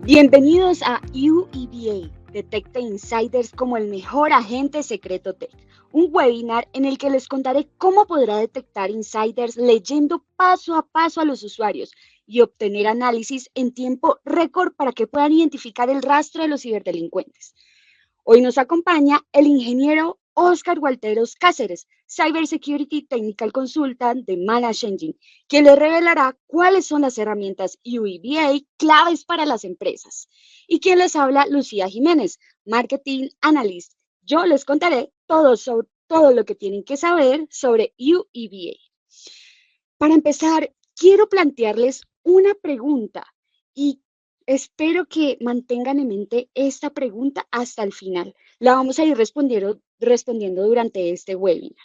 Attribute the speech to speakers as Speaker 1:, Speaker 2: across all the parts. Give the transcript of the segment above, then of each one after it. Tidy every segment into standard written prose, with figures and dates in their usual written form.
Speaker 1: Bienvenidos a UEBA, Detecta Insiders como el mejor agente secreto tech, un webinar en el que les contaré cómo podrá detectar insiders leyendo paso a paso a los usuarios y obtener análisis en tiempo récord para que puedan identificar el rastro de los ciberdelincuentes. Hoy nos acompaña el ingeniero Oscar Gualteros Cáceres, Cybersecurity Technical Consultant de Manage Engine, quien le revelará cuáles son las herramientas UEBA claves para las empresas. Y quien les habla, Lucía Jiménez, Marketing Analyst. Yo les contaré todo lo que tienen que saber sobre UEBA. Para empezar, quiero plantearles una pregunta y espero que mantengan en mente esta pregunta hasta el final. La vamos a ir respondiendo durante este webinar.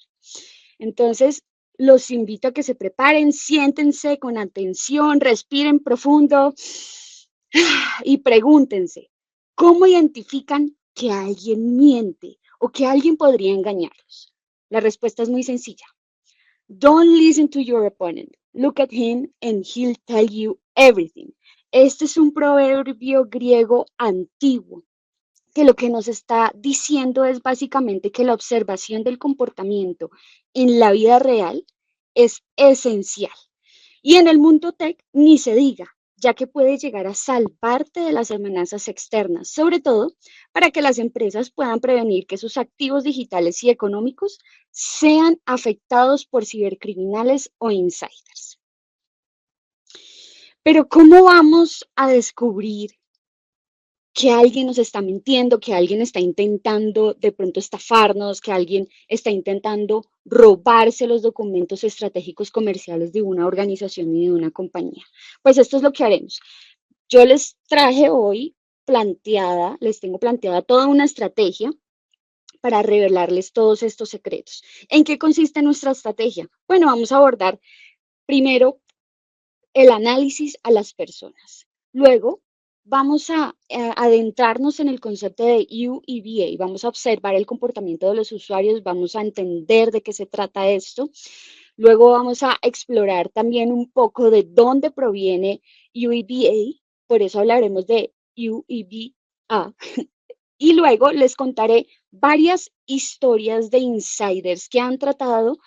Speaker 1: Entonces, los invito a que se preparen, siéntense con atención, respiren profundo y pregúntense, ¿cómo identifican que alguien miente o que alguien podría engañarlos? La respuesta es muy sencilla. Don't listen to your opponent. Look at him and he'll tell you everything. Este es un proverbio griego antiguo que lo que nos está diciendo es básicamente que la observación del comportamiento en la vida real es esencial. Y en el mundo tech ni se diga, ya que puede llegar a salvarte de las amenazas externas, sobre todo para que las empresas puedan prevenir que sus activos digitales y económicos sean afectados por cibercriminales o insiders. Pero ¿cómo vamos a descubrir que alguien nos está mintiendo, que alguien está intentando de pronto estafarnos, que alguien está intentando robarse los documentos estratégicos comerciales de una organización y de una compañía? Pues esto es lo que haremos. Yo les traje hoy les tengo planteada toda una estrategia para revelarles todos estos secretos. ¿En qué consiste nuestra estrategia? Bueno, vamos a abordar primero el análisis a las personas. Luego, vamos a adentrarnos en el concepto de UEBA, vamos a observar el comportamiento de los usuarios, vamos a entender de qué se trata esto. Luego vamos a explorar también un poco de dónde proviene UEBA, por eso hablaremos de UEBA. Y luego les contaré varias historias de insiders que han tratado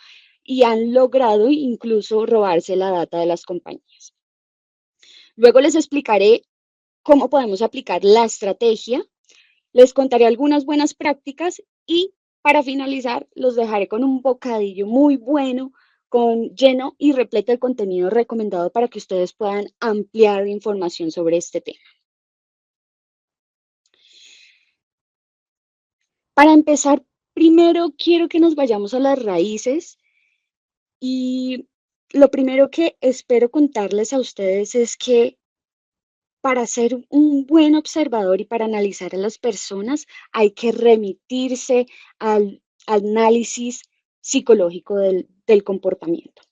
Speaker 1: y han logrado incluso robarse la data de las compañías. Luego les explicaré cómo podemos aplicar la estrategia, les contaré algunas buenas prácticas y para finalizar los dejaré con un bocadillo muy bueno, lleno y repleto de contenido recomendado para que ustedes puedan ampliar información sobre este tema. Para empezar, primero quiero que nos vayamos a las raíces y lo primero que espero contarles a ustedes es que para ser un buen observador y para analizar a las personas hay que remitirse al análisis psicológico del comportamiento.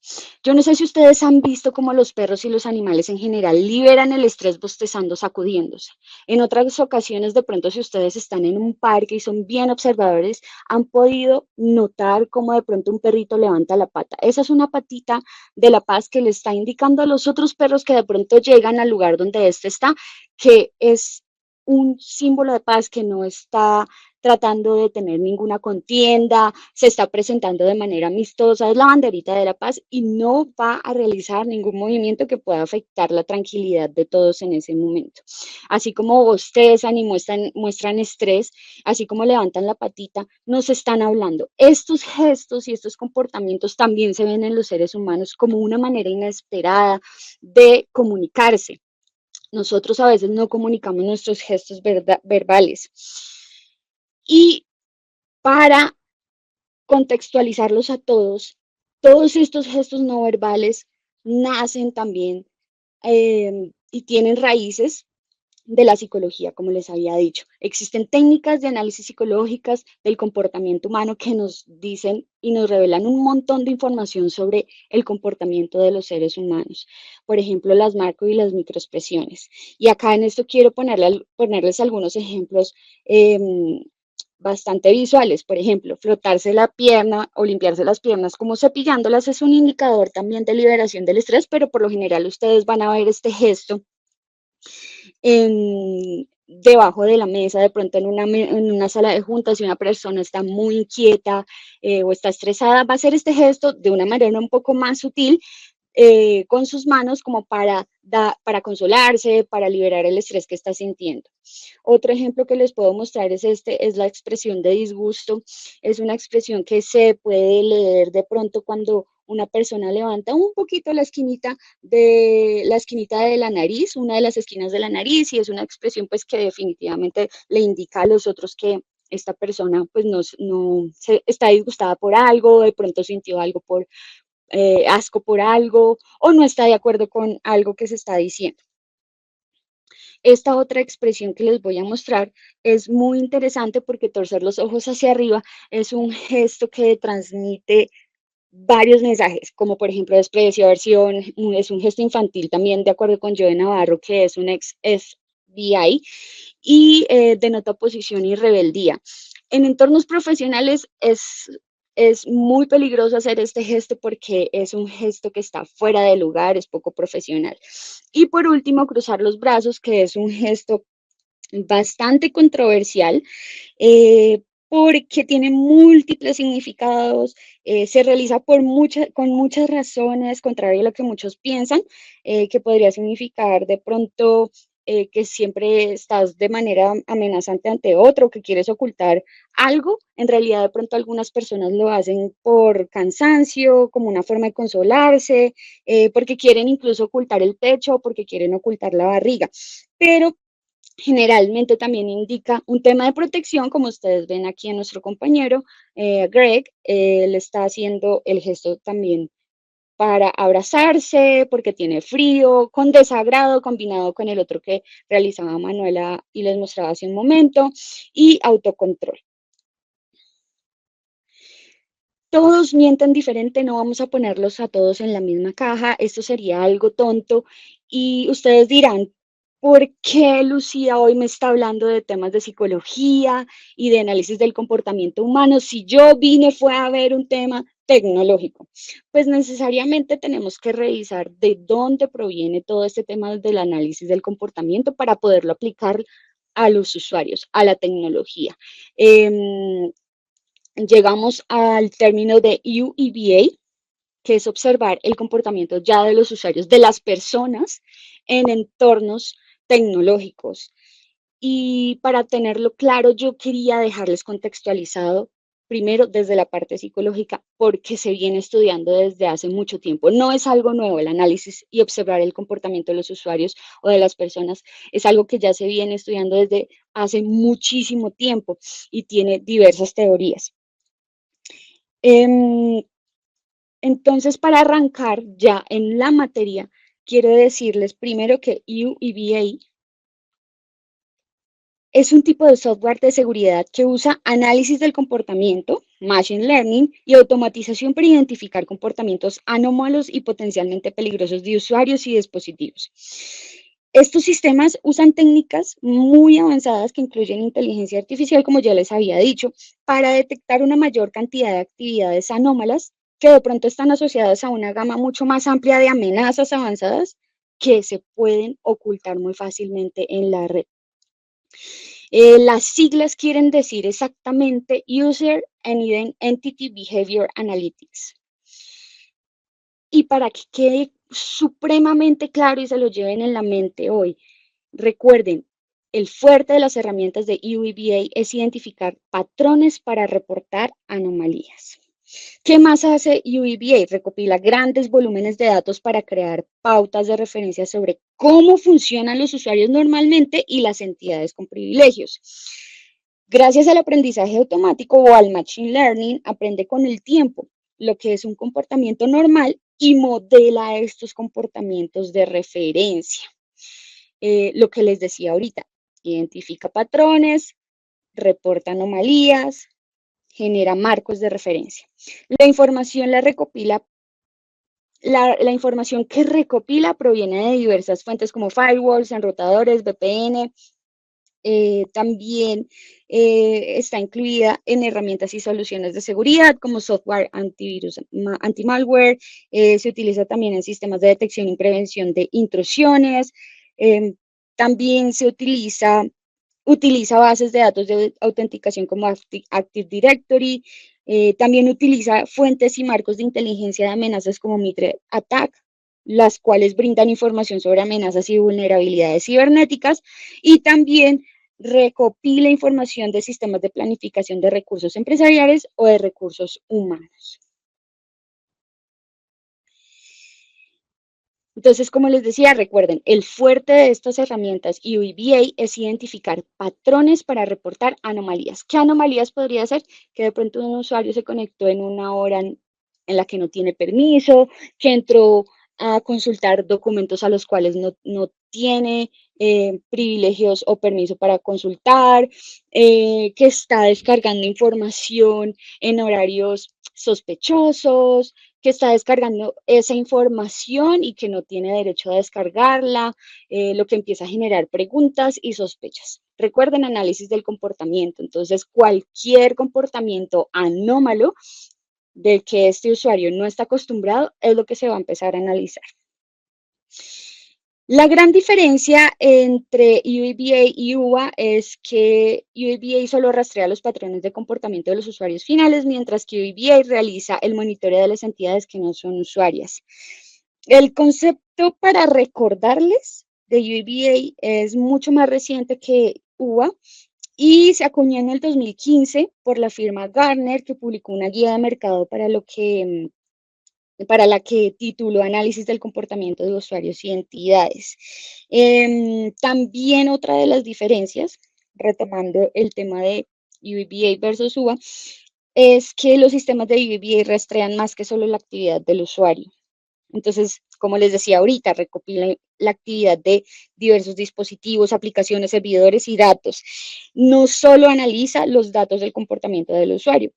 Speaker 1: Yo no sé si ustedes han visto cómo los perros y los animales en general liberan el estrés bostezando, sacudiéndose. En otras ocasiones, de pronto, si ustedes están en un parque y son bien observadores, han podido notar cómo de pronto un perrito levanta la pata. Esa es una patita de la paz que le está indicando a los otros perros que de pronto llegan al lugar donde éste está, que es un símbolo de paz, que no está tratando de tener ninguna contienda, se está presentando de manera amistosa, es la banderita de la paz y no va a realizar ningún movimiento que pueda afectar la tranquilidad de todos en ese momento. Así como bostezan y muestran estrés, así como levantan la patita, nos están hablando. Estos gestos y estos comportamientos también se ven en los seres humanos como una manera inesperada de comunicarse. Nosotros a veces no comunicamos nuestros gestos verbales. Y para contextualizarlos a todos estos gestos no verbales nacen también y tienen raíces de la psicología, como les había dicho. Existen técnicas de análisis psicológicas del comportamiento humano que nos dicen y nos revelan un montón de información sobre el comportamiento de los seres humanos. Por ejemplo, las macro y las microexpresiones. Y acá en esto quiero ponerles algunos ejemplos bastante visuales. Por ejemplo, frotarse la pierna o limpiarse las piernas como cepillándolas es un indicador también de liberación del estrés, pero por lo general ustedes van a ver este gesto Debajo de la mesa, de pronto en una sala de juntas, si una persona está muy inquieta o está estresada, va a hacer este gesto de una manera un poco más sutil con sus manos como para consolarse, para liberar el estrés que está sintiendo. Otro ejemplo que les puedo mostrar es es la expresión de disgusto. Es una expresión que se puede leer de pronto cuando una persona levanta un poquito la esquinita de la nariz, una de las esquinas de la nariz, y es una expresión pues que definitivamente le indica a los otros que esta persona pues está disgustada por algo, de pronto sintió algo por asco por algo o no está de acuerdo con algo que se está diciendo. Esta otra expresión que les voy a mostrar es muy interesante porque torcer los ojos hacia arriba es un gesto que transmite varios mensajes, como por ejemplo desprecio, aversión, es un gesto infantil también, de acuerdo con Joe Navarro, que es un ex FBI, y denota oposición y rebeldía. En entornos profesionales es muy peligroso hacer este gesto porque es un gesto que está fuera de lugar, es poco profesional. Y por último, cruzar los brazos, que es un gesto bastante controversial porque tiene múltiples significados, se realiza con muchas razones, contrario a lo que muchos piensan, que podría significar de pronto que siempre estás de manera amenazante ante otro, que quieres ocultar algo. En realidad, de pronto algunas personas lo hacen por cansancio, como una forma de consolarse, porque quieren incluso ocultar el pecho, porque quieren ocultar la barriga. Pero generalmente también indica un tema de protección, como ustedes ven aquí en nuestro compañero Greg, él está haciendo el gesto también para abrazarse, porque tiene frío, con desagrado, combinado con el otro que realizaba Manuela y les mostraba hace un momento, y autocontrol. Todos mienten diferente, no vamos a ponerlos a todos en la misma caja, esto sería algo tonto y ustedes dirán, ¿por qué Lucía hoy me está hablando de temas de psicología y de análisis del comportamiento humano si yo vine fue a ver un tema tecnológico? Pues necesariamente tenemos que revisar de dónde proviene todo este tema del análisis del comportamiento para poderlo aplicar a los usuarios, a la tecnología. Llegamos al término de UEBA, que es observar el comportamiento ya de los usuarios, de las personas en entornos tecnológicos. Y para tenerlo claro, yo quería dejarles contextualizado primero desde la parte psicológica, porque se viene estudiando desde hace mucho tiempo. No es algo nuevo, el análisis y observar el comportamiento de los usuarios o de las personas es algo que ya se viene estudiando desde hace muchísimo tiempo y tiene diversas teorías. Entonces, para arrancar ya en la materia, quiero decirles primero que UEBA es un tipo de software de seguridad que usa análisis del comportamiento, machine learning y automatización para identificar comportamientos anómalos y potencialmente peligrosos de usuarios y dispositivos. Estos sistemas usan técnicas muy avanzadas que incluyen inteligencia artificial, como ya les había dicho, para detectar una mayor cantidad de actividades anómalas que de pronto están asociadas a una gama mucho más amplia de amenazas avanzadas que se pueden ocultar muy fácilmente en la red. Las siglas quieren decir exactamente User and Entity Behavior Analytics. Y para que quede supremamente claro y se lo lleven en la mente hoy, recuerden, el fuerte de las herramientas de UEBA es identificar patrones para reportar anomalías. ¿Qué más hace UEBA? Recopila grandes volúmenes de datos para crear pautas de referencia sobre cómo funcionan los usuarios normalmente y las entidades con privilegios. Gracias al aprendizaje automático o al machine learning, aprende con el tiempo lo que es un comportamiento normal y modela estos comportamientos de referencia. Lo que les decía ahorita, identifica patrones, reporta anomalías, genera marcos de referencia. La información la información que recopila proviene de diversas fuentes como firewalls, enrutadores, VPN. También está incluida en herramientas y soluciones de seguridad como software antivirus, anti-malware. Se utiliza también en sistemas de detección y prevención de intrusiones. También utiliza bases de datos de autenticación como Active Directory. También utiliza fuentes y marcos de inteligencia de amenazas como Mitre Attack, las cuales brindan información sobre amenazas y vulnerabilidades cibernéticas. Y también recopila información de sistemas de planificación de recursos empresariales o de recursos humanos. Entonces, como les decía, recuerden, el fuerte de estas herramientas UEBA es identificar patrones para reportar anomalías. ¿Qué anomalías podría ser? Que de pronto un usuario se conectó en una hora en la que no tiene permiso, que entró a consultar documentos a los cuales no tiene privilegios o permiso para consultar, que está descargando información en horarios sospechosos, que está descargando esa información y que no tiene derecho a descargarla, lo que empieza a generar preguntas y sospechas. Recuerden análisis del comportamiento. Entonces, cualquier comportamiento anómalo del que este usuario no está acostumbrado es lo que se va a empezar a analizar. La gran diferencia entre UEBA y UBA es que UEBA solo rastrea los patrones de comportamiento de los usuarios finales, mientras que UEBA realiza el monitoreo de las entidades que no son usuarias. El concepto para recordarles de UEBA es mucho más reciente que UBA y se acuñó en el 2015 por la firma Gartner, que publicó una guía de mercado para la que tituló Análisis del comportamiento de usuarios y entidades. También otra de las diferencias, retomando el tema de UEBA versus UBA, es que los sistemas de UEBA rastrean más que solo la actividad del usuario. Entonces, como les decía ahorita, recopila la actividad de diversos dispositivos, aplicaciones, servidores y datos. No solo analiza los datos del comportamiento del usuario,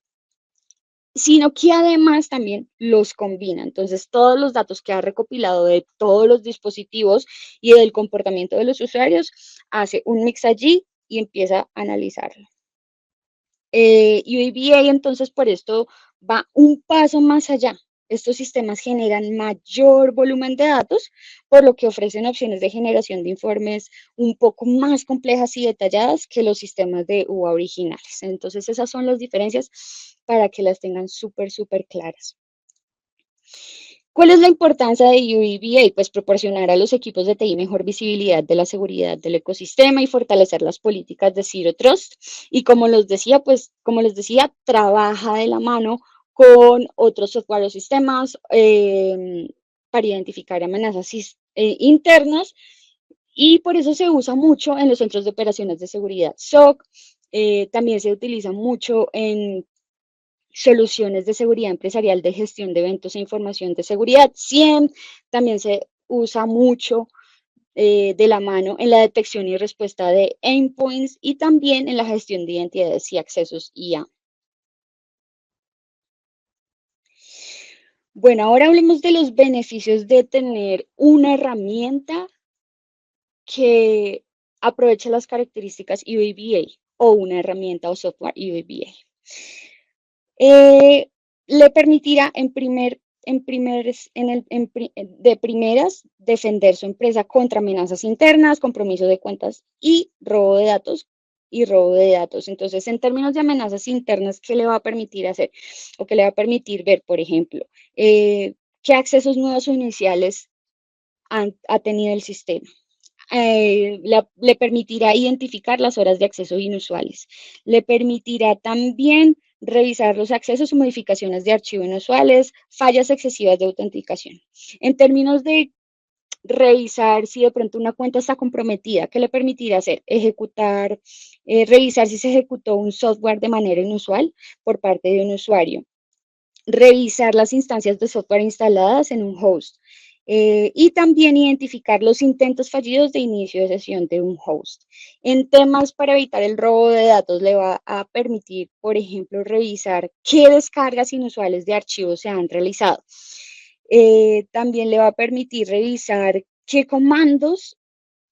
Speaker 1: sino que además también los combina. Entonces, todos los datos que ha recopilado de todos los dispositivos y del comportamiento de los usuarios, hace un mix allí y empieza a analizarlo. UEBA entonces por esto va un paso más allá. Estos sistemas generan mayor volumen de datos, por lo que ofrecen opciones de generación de informes un poco más complejas y detalladas que los sistemas de UA originales. Entonces esas son las diferencias para que las tengan súper claras. ¿Cuál es la importancia de UEBA? Pues proporcionar a los equipos de TI mejor visibilidad de la seguridad del ecosistema y fortalecer las políticas de Zero Trust. Y como les decía, trabaja de la mano con otros software o sistemas para identificar amenazas internas, y por eso se usa mucho en los centros de operaciones de seguridad SOC. También se utiliza mucho en soluciones de seguridad empresarial de gestión de eventos e información de seguridad. SIEM también se usa mucho de la mano en la detección y respuesta de endpoints y también en la gestión de identidades y accesos IA. Bueno, ahora hablemos de los beneficios de tener una herramienta que aprovecha las características UEBA o una herramienta o software UEBA. Le permitirá de primeras defender su empresa contra amenazas internas, compromiso de cuentas y robo de datos. Entonces, en términos de amenazas internas, ¿qué le va a permitir hacer? O qué le va a permitir ver, por ejemplo, qué accesos nuevos o iniciales ha tenido el sistema. Le permitirá identificar las horas de acceso inusuales. Le permitirá también revisar los accesos o modificaciones de archivo inusuales, fallas excesivas de autenticación. En términos de revisar si de pronto una cuenta está comprometida, ¿qué le permitirá hacer? Revisar si se ejecutó un software de manera inusual por parte de un usuario. Revisar las instancias de software instaladas en un host. Y también identificar los intentos fallidos de inicio de sesión de un host. En temas para evitar el robo de datos, le va a permitir, por ejemplo, revisar qué descargas inusuales de archivos se han realizado. También le va a permitir revisar qué comandos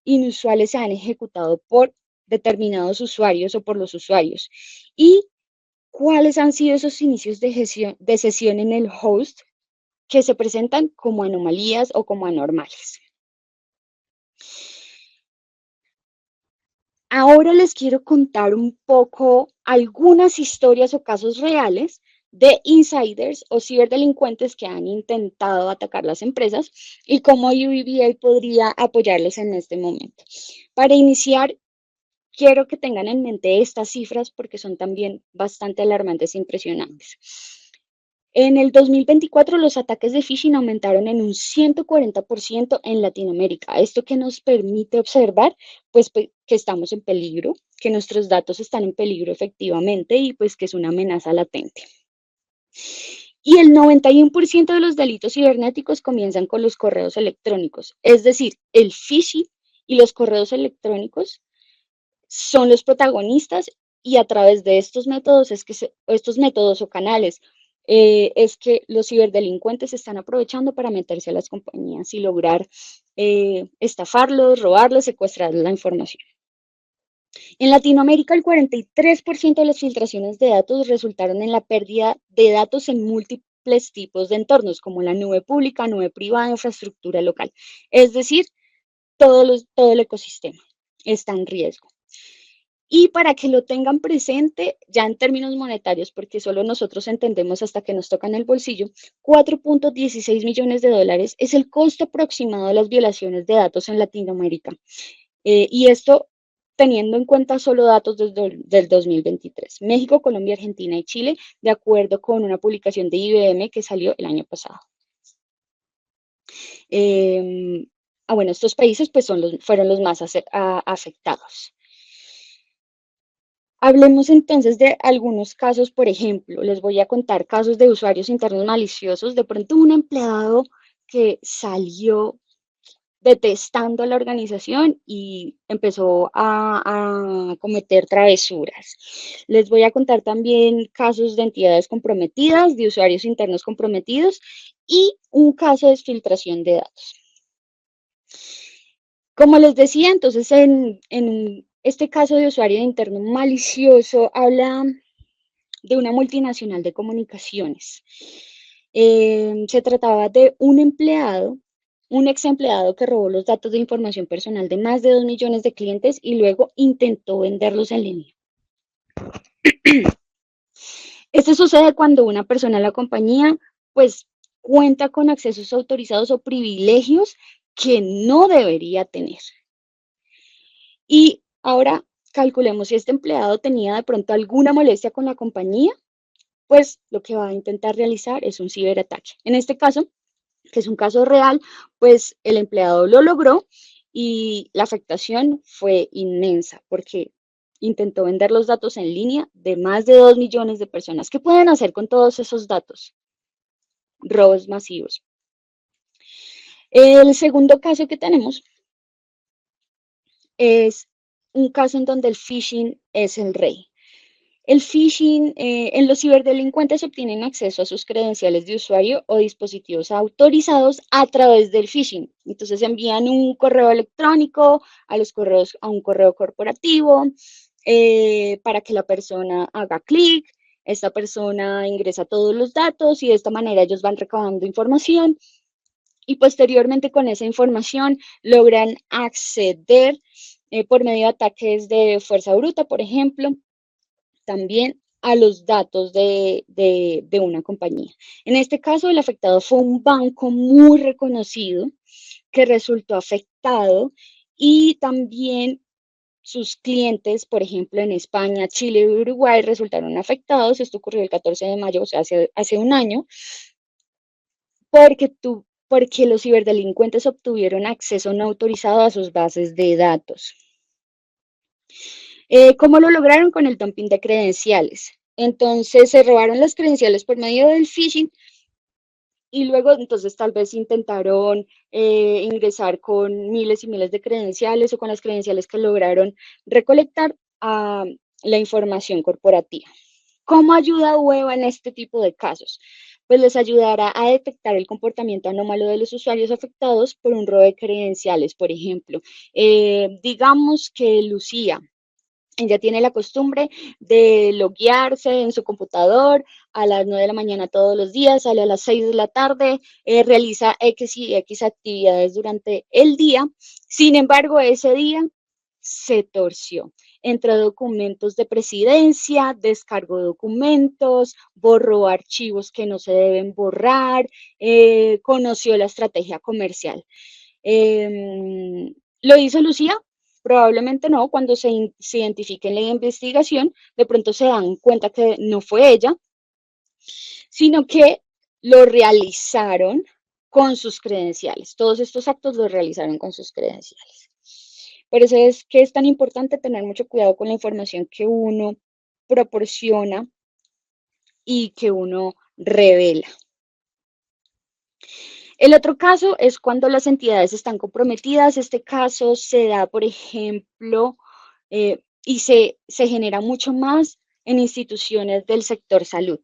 Speaker 1: inusuales se han ejecutado por determinados usuarios o por los usuarios. Y cuáles han sido esos inicios de sesión en el host que se presentan como anomalías o como anormales. Ahora les quiero contar un poco algunas historias o casos reales de insiders o ciberdelincuentes que han intentado atacar las empresas y cómo UBI podría apoyarlos en este momento. Para iniciar, quiero que tengan en mente estas cifras porque son también bastante alarmantes e impresionantes. En el 2024 los ataques de phishing aumentaron en un 140% en Latinoamérica. Esto que nos permite observar, pues, que estamos en peligro, que nuestros datos están en peligro efectivamente y pues que es una amenaza latente. Y el 91% de los delitos cibernéticos comienzan con los correos electrónicos, es decir, el phishing y los correos electrónicos son los protagonistas y a través de estos métodos estos métodos o canales es que los ciberdelincuentes están aprovechando para meterse a las compañías y lograr estafarlos, robarlos, secuestrar la información. En Latinoamérica, el 43% de las filtraciones de datos resultaron en la pérdida de datos en múltiples tipos de entornos, como la nube pública, nube privada, infraestructura local. Es decir, todo el ecosistema está en riesgo. Y para que lo tengan presente, ya en términos monetarios, porque solo nosotros entendemos hasta que nos tocan el bolsillo, 4.16 millones de dólares es el costo aproximado de las violaciones de datos en Latinoamérica. Y esto teniendo en cuenta solo datos del 2023. México, Colombia, Argentina y Chile, de acuerdo con una publicación de IBM que salió el año pasado. Bueno, estos países pues fueron los más afectados. Hablemos entonces de algunos casos, por ejemplo, les voy a contar casos de usuarios internos maliciosos. De pronto un empleado que salió detestando a la organización y empezó a cometer travesuras. Les voy a contar también casos de entidades comprometidas, de usuarios internos comprometidos y un caso de filtración de datos. Como les decía, entonces en este caso de usuario interno malicioso habla de una multinacional de comunicaciones. Se trataba de un empleado, un ex empleado que robó los datos de información personal de más de 2 millones de clientes y luego intentó venderlos en línea. Esto sucede cuando una persona en la compañía pues cuenta con accesos autorizados o privilegios que no debería tener. Y ahora calculemos si este empleado tenía de pronto alguna molestia con la compañía, pues lo que va a intentar realizar es un ciberataque. En este caso, que es un caso real, pues el empleado lo logró y la afectación fue inmensa porque intentó vender los datos en línea de más de 2 millones de personas. ¿Qué pueden hacer con todos esos datos? Robos masivos. El segundo caso que tenemos es un caso en donde el phishing es el rey. El phishing, en los ciberdelincuentes obtienen acceso a sus credenciales de usuario o dispositivos autorizados a través del phishing. Entonces envían un correo electrónico a un correo corporativo para que la persona haga clic. Esta persona ingresa todos los datos y de esta manera ellos van recabando información y posteriormente con esa información logran acceder por medio de ataques de fuerza bruta, por ejemplo, también a los datos de una compañía. En este caso, el afectado fue un banco muy reconocido que resultó afectado y también sus clientes, por ejemplo, en España, Chile y Uruguay resultaron afectados. Esto ocurrió el 14 de mayo, o sea, hace un año, porque los ciberdelincuentes obtuvieron acceso no autorizado a sus bases de datos. ¿Cómo lo lograron? Con el dumping de credenciales. Entonces se robaron las credenciales por medio del phishing y luego entonces tal vez intentaron ingresar con miles y miles de credenciales o con las credenciales que lograron recolectar a la información corporativa. ¿Cómo ayuda UEVA en este tipo de casos? Pues les ayudará a detectar el comportamiento anómalo de los usuarios afectados por un robo de credenciales, por ejemplo. Digamos que Lucía, ella tiene la costumbre de loguearse en su computador a las 9 de la mañana todos los días, sale a las 6 de la tarde, realiza X y X actividades durante el día. Sin embargo, ese día se torció. Entró documentos de presidencia, descargó documentos, borró archivos que no se deben borrar, conoció la estrategia comercial. ¿Lo hizo Lucía? Probablemente no. Cuando se identifique en la investigación, de pronto se dan cuenta que no fue ella, sino que lo realizaron con sus credenciales. Todos estos actos los realizaron con sus credenciales. Por eso es que es tan importante tener mucho cuidado con la información que uno proporciona y que uno revela. El otro caso es cuando las entidades están comprometidas. Este caso se da, por ejemplo, y se genera mucho más en instituciones del sector salud.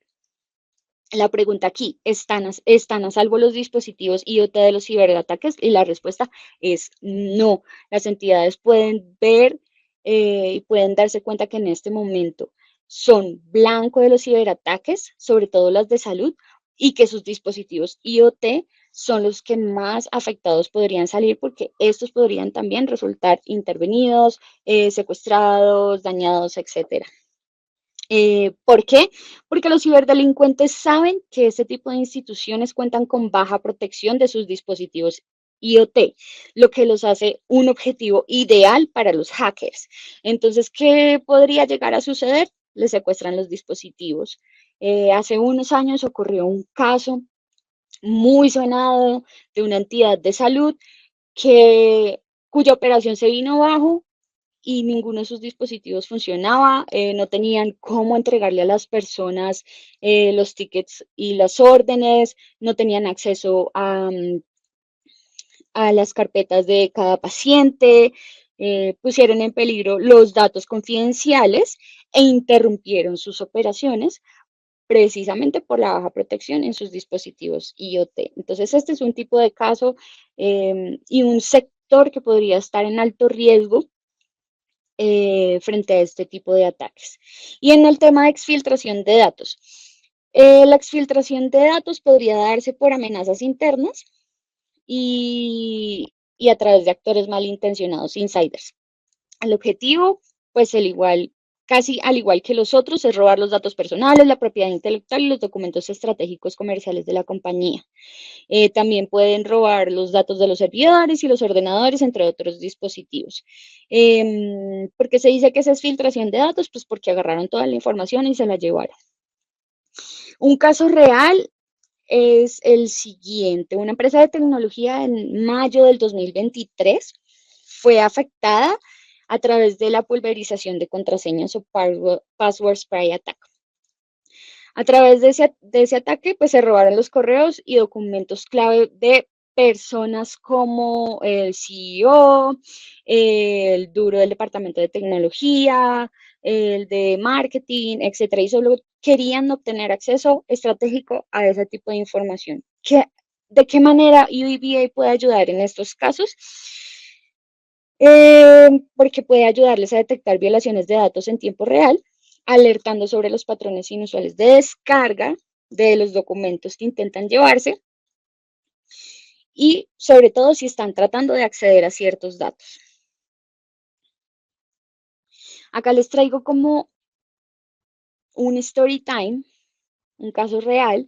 Speaker 1: La pregunta aquí, ¿están a salvo los dispositivos IoT de los ciberataques? Y la respuesta es no. Las entidades pueden ver y pueden darse cuenta que en este momento son blanco de los ciberataques, sobre todo las de salud, y que sus dispositivos IoT son los que más afectados podrían salir porque estos podrían también resultar intervenidos, secuestrados, dañados, etcétera. ¿Por qué? Porque los ciberdelincuentes saben que este tipo de instituciones cuentan con baja protección de sus dispositivos IoT, lo que los hace un objetivo ideal para los hackers. Entonces, ¿qué podría llegar a suceder? Les secuestran los dispositivos. Hace unos años ocurrió un caso muy sonado de una entidad de salud cuya operación se vino abajo y ninguno de sus dispositivos funcionaba, no tenían cómo entregarle a las personas los tickets y las órdenes, no tenían acceso a las carpetas de cada paciente, pusieron en peligro los datos confidenciales e interrumpieron sus operaciones precisamente por la baja protección en sus dispositivos IoT. Entonces, este es un tipo de caso y un sector que podría estar en alto riesgo frente a este tipo de ataques. Y en el tema de exfiltración de datos, la exfiltración de datos podría darse por amenazas internas y a través de actores malintencionados, insiders. El objetivo, pues casi al igual que los otros, es robar los datos personales, la propiedad intelectual y los documentos estratégicos comerciales de la compañía. También pueden robar los datos de los servidores y los ordenadores, entre otros dispositivos. ¿Por qué se dice que esa es filtración de datos? Pues porque agarraron toda la información y se la llevaron. Un caso real es el siguiente. Una empresa de tecnología en mayo del 2023 fue afectada a través de la pulverización de contraseñas o password spray attack. A través de ese ataque, pues se robaron los correos y documentos clave de personas como el CEO, el duro del departamento de tecnología, el de marketing, etcétera, y solo querían obtener acceso estratégico a ese tipo de información. ¿De qué manera UEBA puede ayudar en estos casos? Porque puede ayudarles a detectar violaciones de datos en tiempo real, alertando sobre los patrones inusuales de descarga de los documentos que intentan llevarse y sobre todo si están tratando de acceder a ciertos datos. Acá les traigo como un story time, un caso real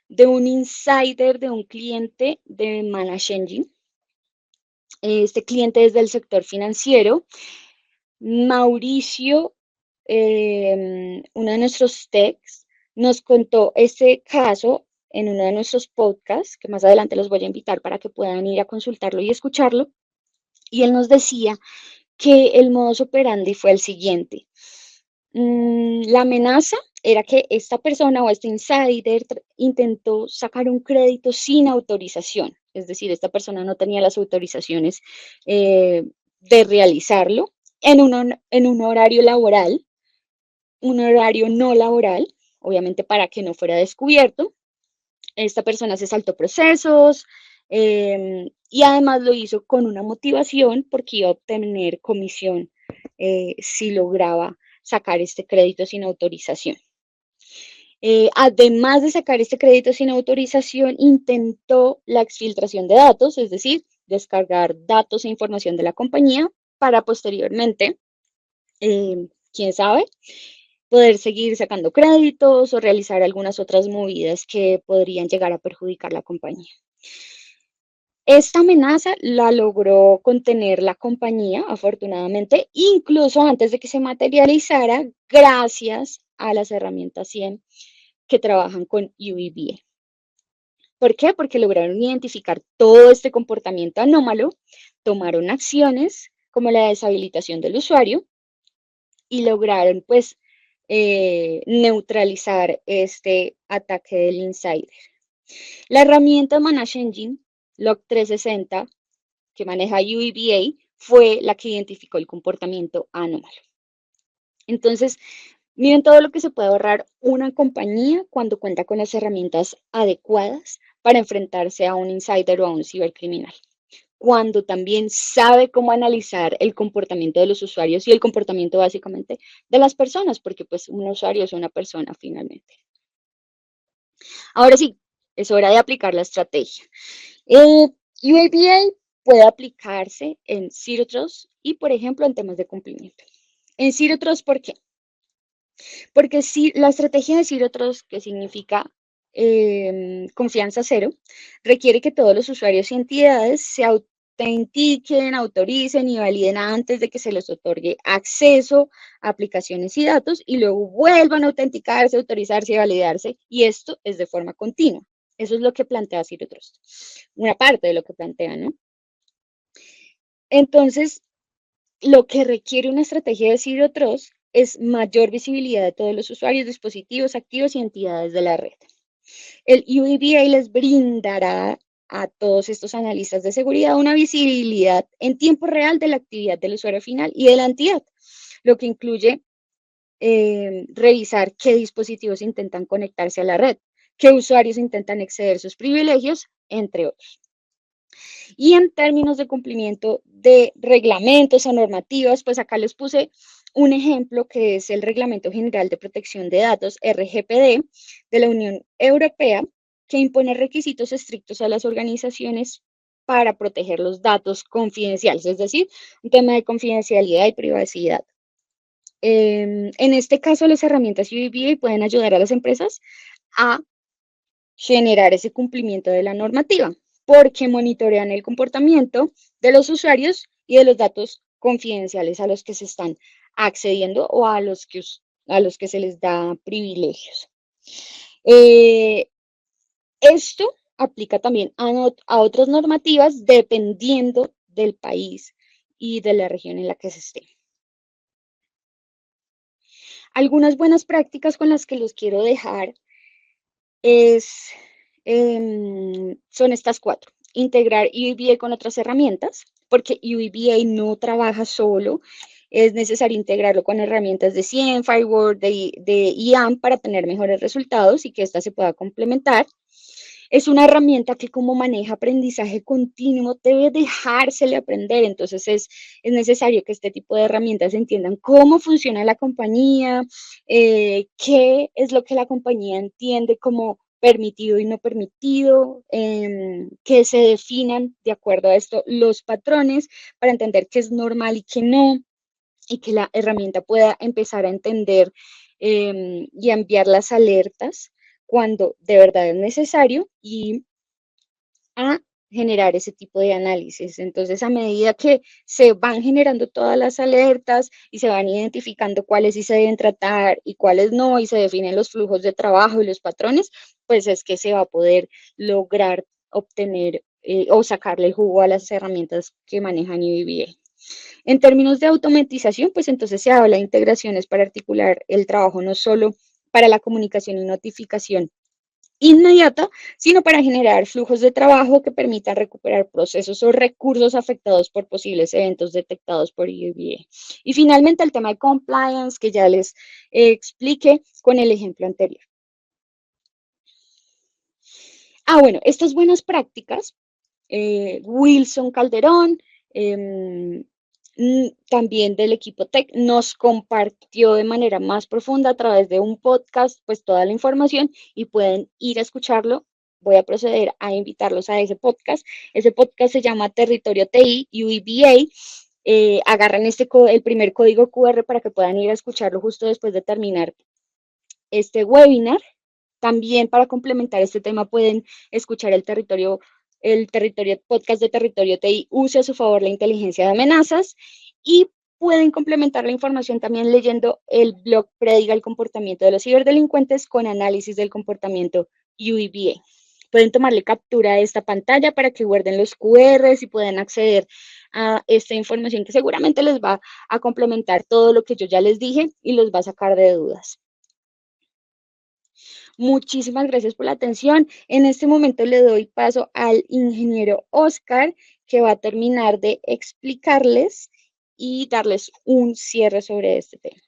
Speaker 1: de un insider de un cliente de Managed Engine. Este cliente es del sector financiero. Mauricio, uno de nuestros techs, nos contó este caso en uno de nuestros podcasts, que más adelante los voy a invitar para que puedan ir a consultarlo y escucharlo. Y él nos decía que el modus operandi fue el siguiente. La amenaza era que esta persona o este insider intentó sacar un crédito sin autorización, es decir, esta persona no tenía las autorizaciones de realizarlo en un horario laboral, un horario no laboral, obviamente para que no fuera descubierto. Esta persona se saltó procesos y además lo hizo con una motivación porque iba a obtener comisión si lograba sacar este crédito sin autorización. Además de sacar este crédito sin autorización, intentó la exfiltración de datos, es decir, descargar datos e información de la compañía para posteriormente, quién sabe, poder seguir sacando créditos o realizar algunas otras movidas que podrían llegar a perjudicar la compañía. Esta amenaza la logró contener la compañía, afortunadamente, incluso antes de que se materializara, gracias a las herramientas CIEM que trabajan con UEBA. ¿Por qué? Porque lograron identificar todo este comportamiento anómalo, tomaron acciones como la deshabilitación del usuario y lograron pues neutralizar este ataque del insider. La herramienta Manage Engine, Log 360, que maneja UEBA, fue la que identificó el comportamiento anómalo. Entonces, miren todo lo que se puede ahorrar una compañía cuando cuenta con las herramientas adecuadas para enfrentarse a un insider o a un cibercriminal. Cuando también sabe cómo analizar el comportamiento de los usuarios y el comportamiento básicamente de las personas, porque pues un usuario es una persona finalmente. Ahora sí, es hora de aplicar la estrategia. UABA puede aplicarse en Zero Trust y, por ejemplo, en temas de cumplimiento. En Zero Trust, ¿por qué? Porque si la estrategia de Zero Trust, que significa confianza cero, requiere que todos los usuarios y entidades se autentiquen, autoricen y validen antes de que se les otorgue acceso a aplicaciones y datos y luego vuelvan a autenticarse, autorizarse y validarse. Y esto es de forma continua. Eso es lo que plantea Zero Trust. Una parte de lo que plantea, ¿no? Entonces, lo que requiere una estrategia de Zero Trust es mayor visibilidad de todos los usuarios, dispositivos activos y entidades de la red. El UEBA les brindará a todos estos analistas de seguridad una visibilidad en tiempo real de la actividad del usuario final y de la entidad, lo que incluye revisar qué dispositivos intentan conectarse a la red, qué usuarios intentan exceder sus privilegios, entre otros. Y en términos de cumplimiento de reglamentos o normativas, pues acá les puse un ejemplo que es el Reglamento General de Protección de Datos, RGPD, de la Unión Europea, que impone requisitos estrictos a las organizaciones para proteger los datos confidenciales, es decir, un tema de confidencialidad y privacidad. En este caso, las herramientas UEBA pueden ayudar a las empresas a generar ese cumplimiento de la normativa, porque monitorean el comportamiento de los usuarios y de los datos confidenciales a los que se están accediendo o a los que se les da privilegios. Esto aplica también a otras normativas dependiendo del país y de la región en la que se esté. Algunas buenas prácticas con las que los quiero dejar son estas 4. Integrar UEBA con otras herramientas, porque UEBA no trabaja solo, es necesario integrarlo con herramientas de CIEM, Firewall, de IAM para tener mejores resultados y que ésta se pueda complementar. Es una herramienta que como maneja aprendizaje continuo debe dejársele aprender, entonces es necesario que este tipo de herramientas entiendan cómo funciona la compañía, qué es lo que la compañía entiende como permitido y no permitido, que se definan de acuerdo a esto los patrones para entender qué es normal y qué no, y que la herramienta pueda empezar a entender y a enviar las alertas cuando de verdad es necesario y a generar ese tipo de análisis. Entonces, a medida que se van generando todas las alertas y se van identificando cuáles sí se deben tratar y cuáles no, y se definen los flujos de trabajo y los patrones, pues es que se va a poder lograr obtener o sacarle el jugo a las herramientas que manejan UEBA. En términos de automatización, pues entonces se habla de integraciones para articular el trabajo no solo para la comunicación y notificación inmediata, sino para generar flujos de trabajo que permitan recuperar procesos o recursos afectados por posibles eventos detectados por UEBA. Y finalmente el tema de compliance, que ya les expliqué con el ejemplo anterior. Bueno, estas buenas prácticas, Wilson Calderón, también del equipo Tech, nos compartió de manera más profunda a través de un podcast, pues toda la información y pueden ir a escucharlo. Voy a proceder a invitarlos a ese podcast. Ese podcast se llama Territorio TI UEBA agarran el primer código QR para que puedan ir a escucharlo justo después de terminar este webinar. También para complementar este tema pueden escuchar el podcast de Territorio TI, use a su favor la inteligencia de amenazas, y pueden complementar la información también leyendo el blog Prediga el comportamiento de los ciberdelincuentes con análisis del comportamiento UEBA. Pueden tomarle captura de esta pantalla para que guarden los QRs y puedan acceder a esta información que seguramente les va a complementar todo lo que yo ya les dije y los va a sacar de dudas. Muchísimas gracias por la atención. En este momento le doy paso al ingeniero Oscar, que va a terminar de explicarles y darles un cierre sobre este tema.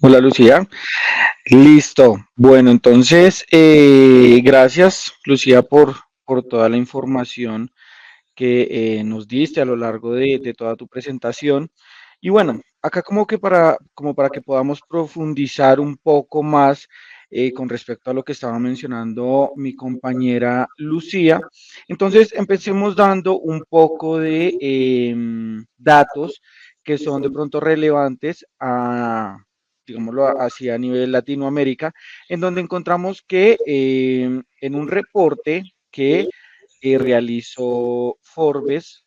Speaker 2: Hola Lucía, listo. Bueno, entonces, gracias Lucía por toda la información que nos diste a lo largo de toda tu presentación. Y bueno, acá como para que podamos profundizar un poco más con respecto a lo que estaba mencionando mi compañera Lucía. Entonces, empecemos dando un poco de datos que son de pronto relevantes digámoslo así, a nivel Latinoamérica, en donde encontramos que en un reporte que realizó Forbes,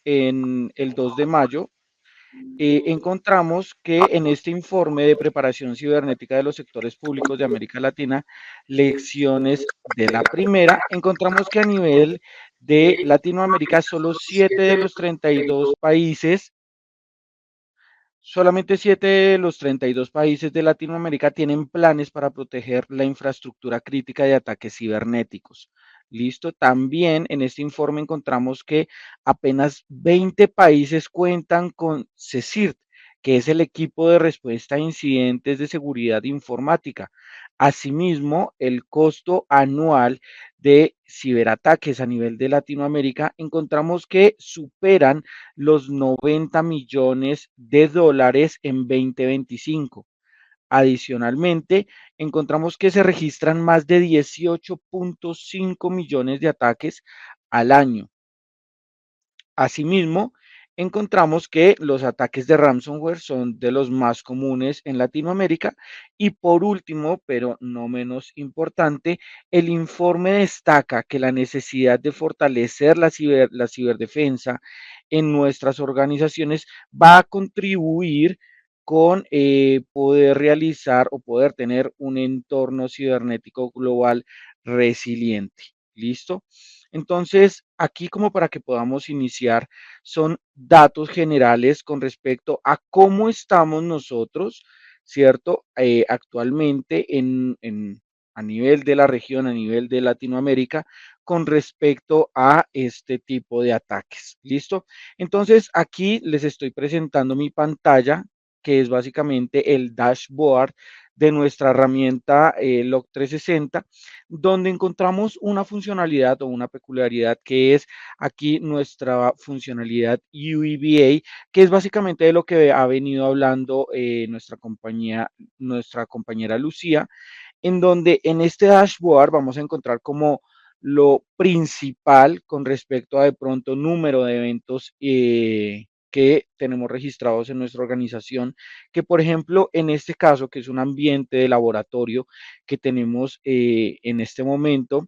Speaker 2: en el 2 de mayo, encontramos que en este informe de preparación cibernética de los sectores públicos de América Latina, lecciones de la primera, encontramos que a nivel de Latinoamérica, solo 7 de los 32 países Solamente 7 de los 32 países de Latinoamérica tienen planes para proteger la infraestructura crítica de ataques cibernéticos. Listo. También en este informe encontramos que apenas 20 países cuentan con CECIRT, que es el equipo de respuesta a incidentes de seguridad informática. Asimismo, el costo anual de ciberataques a nivel de Latinoamérica encontramos que superan los 90 millones de dólares en 2025. Adicionalmente, encontramos que se registran más de 18.5 millones de ataques al año. Asimismo, encontramos que los ataques de ransomware son de los más comunes en Latinoamérica. Y por último, pero no menos importante, el informe destaca que la necesidad de fortalecer la ciberdefensa en nuestras organizaciones va a contribuir con poder realizar o poder tener un entorno cibernético global resiliente. ¿Listo? Entonces, aquí como para que podamos iniciar, son datos generales con respecto a cómo estamos nosotros, ¿cierto? Actualmente a nivel de la región, a nivel de Latinoamérica, con respecto a este tipo de ataques. ¿Listo? Entonces, aquí les estoy presentando mi pantalla, que es básicamente el dashboard de nuestra herramienta Log 360, donde encontramos una funcionalidad o una peculiaridad que es aquí nuestra funcionalidad UEBA, que es básicamente de lo que ha venido hablando nuestra compañera Lucía, en donde en este dashboard vamos a encontrar como lo principal con respecto a de pronto número de eventos que tenemos registrados en nuestra organización, que por ejemplo en este caso, que es un ambiente de laboratorio que tenemos en este momento,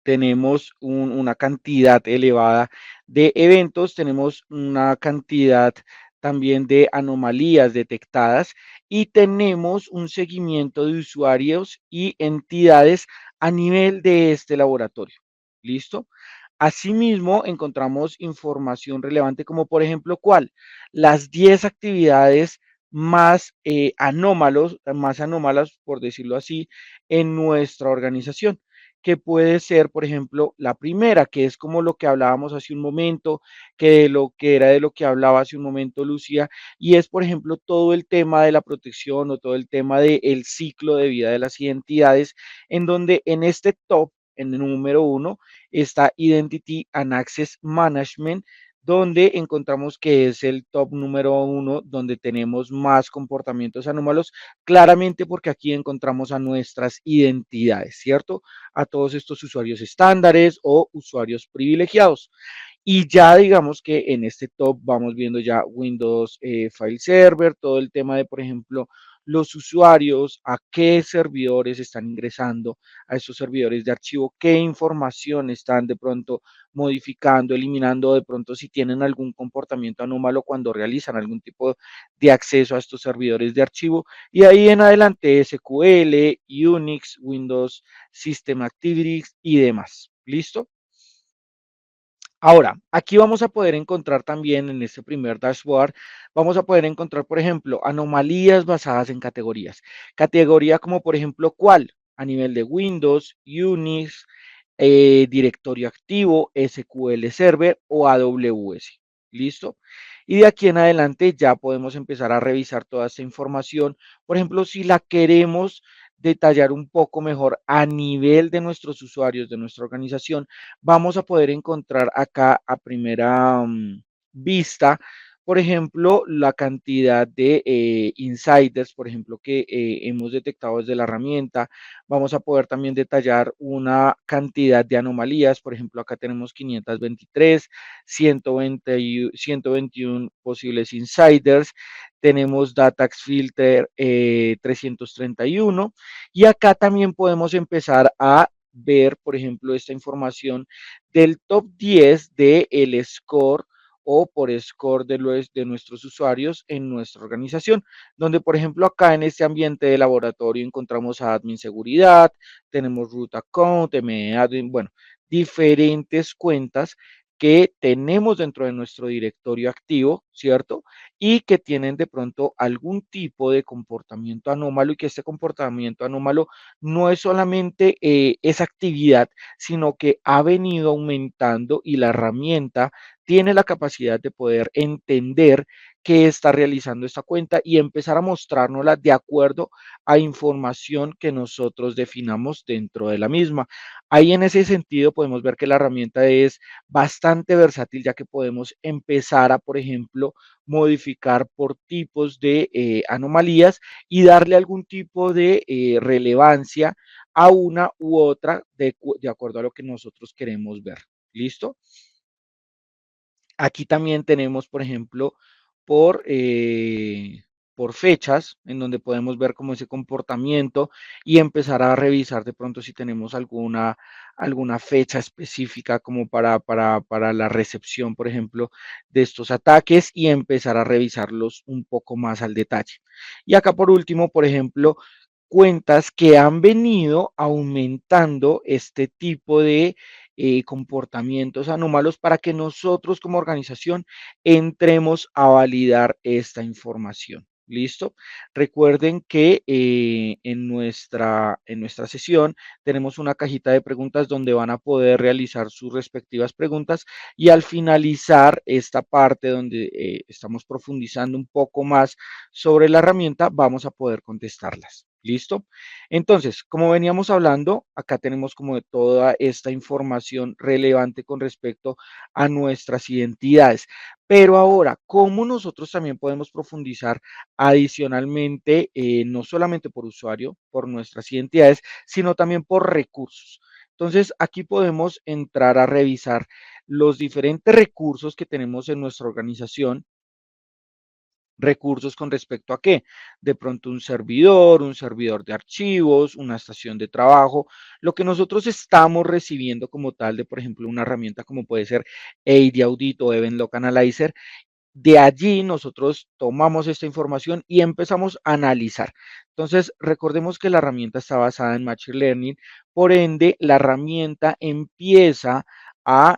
Speaker 2: tenemos una cantidad elevada de eventos, tenemos una cantidad también de anomalías detectadas y tenemos un seguimiento de usuarios y entidades a nivel de este laboratorio. ¿Listo? Asimismo, encontramos información relevante como por ejemplo, ¿cuál? Las 10 actividades más anómalas, por decirlo así, en nuestra organización, que puede ser, por ejemplo, la primera, que es como lo que hablábamos hace un momento, de lo que hablaba hace un momento Lucía, y es, por ejemplo, todo el tema de la protección o todo el tema del ciclo de vida de las identidades, en donde en este top en el número uno está Identity and Access Management, donde encontramos que es el top número uno, donde tenemos más comportamientos anómalos, claramente porque aquí encontramos a nuestras identidades, ¿cierto? A todos estos usuarios estándares o usuarios privilegiados. Y ya digamos que en este top vamos viendo ya Windows File Server, todo el tema de, por ejemplo, los usuarios, a qué servidores están ingresando a esos servidores de archivo, qué información están de pronto modificando, eliminando, de pronto si tienen algún comportamiento anómalo cuando realizan algún tipo de acceso a estos servidores de archivo. Y ahí en adelante SQL, Unix, Windows System Activities y demás. ¿Listo? Ahora, aquí vamos a poder encontrar también en este primer dashboard, vamos a poder encontrar, por ejemplo, anomalías basadas en categorías. Categoría como, por ejemplo, ¿cuál? A nivel de Windows, Unix, directorio activo, SQL Server o AWS. ¿Listo? Y de aquí en adelante ya podemos empezar a revisar toda esta información. Por ejemplo, si la queremos detallar un poco mejor a nivel de nuestros usuarios, de nuestra organización, vamos a poder encontrar acá a primera vista, por ejemplo, la cantidad de insiders, por ejemplo, que hemos detectado desde la herramienta. Vamos a poder también detallar una cantidad de anomalías. Por ejemplo, acá tenemos 523, 121 posibles insiders. Tenemos Datax Filter 331. Y acá también podemos empezar a ver, por ejemplo, esta información del top 10 del score o por score de nuestros usuarios en nuestra organización, donde por ejemplo acá en este ambiente de laboratorio encontramos a admin seguridad, tenemos root account, admin, bueno, diferentes cuentas que tenemos dentro de nuestro directorio activo, ¿cierto? Y que tienen de pronto algún tipo de comportamiento anómalo y que este comportamiento anómalo no es solamente esa actividad, sino que ha venido aumentando y la herramienta tiene la capacidad de poder entender qué está realizando esta cuenta y empezar a mostrárnosla de acuerdo a información que nosotros definamos dentro de la misma. Ahí en ese sentido podemos ver que la herramienta es bastante versátil, ya que podemos empezar a, por ejemplo, modificar por tipos de anomalías y darle algún tipo de relevancia a una u otra de acuerdo a lo que nosotros queremos ver. ¿Listo? Aquí también tenemos, por ejemplo, por, eh, por fechas, en donde podemos ver como ese comportamiento y empezar a revisar de pronto si tenemos alguna fecha específica como para la recepción, por ejemplo, de estos ataques y empezar a revisarlos un poco más al detalle. Y acá por último, por ejemplo, cuentas que han venido aumentando este tipo de comportamientos anómalos para que nosotros como organización entremos a validar esta información. ¿Listo? Recuerden que en nuestra sesión tenemos una cajita de preguntas donde van a poder realizar sus respectivas preguntas y al finalizar esta parte donde estamos profundizando un poco más sobre la herramienta, vamos a poder contestarlas. ¿Listo? Entonces, como veníamos hablando, acá tenemos como de toda esta información relevante con respecto a nuestras identidades. Pero ahora, ¿cómo nosotros también podemos profundizar adicionalmente, no solamente por usuario, por nuestras identidades, sino también por recursos? Entonces, aquí podemos entrar a revisar los diferentes recursos que tenemos en nuestra organización. Recursos con respecto a qué, de pronto un servidor de archivos, una estación de trabajo, lo que nosotros estamos recibiendo como tal de, por ejemplo, una herramienta como puede ser AD Audit o Event Log Analyzer. De allí nosotros tomamos esta información y empezamos a analizar. Entonces, recordemos que la herramienta está basada en Machine Learning, por ende, la herramienta empieza a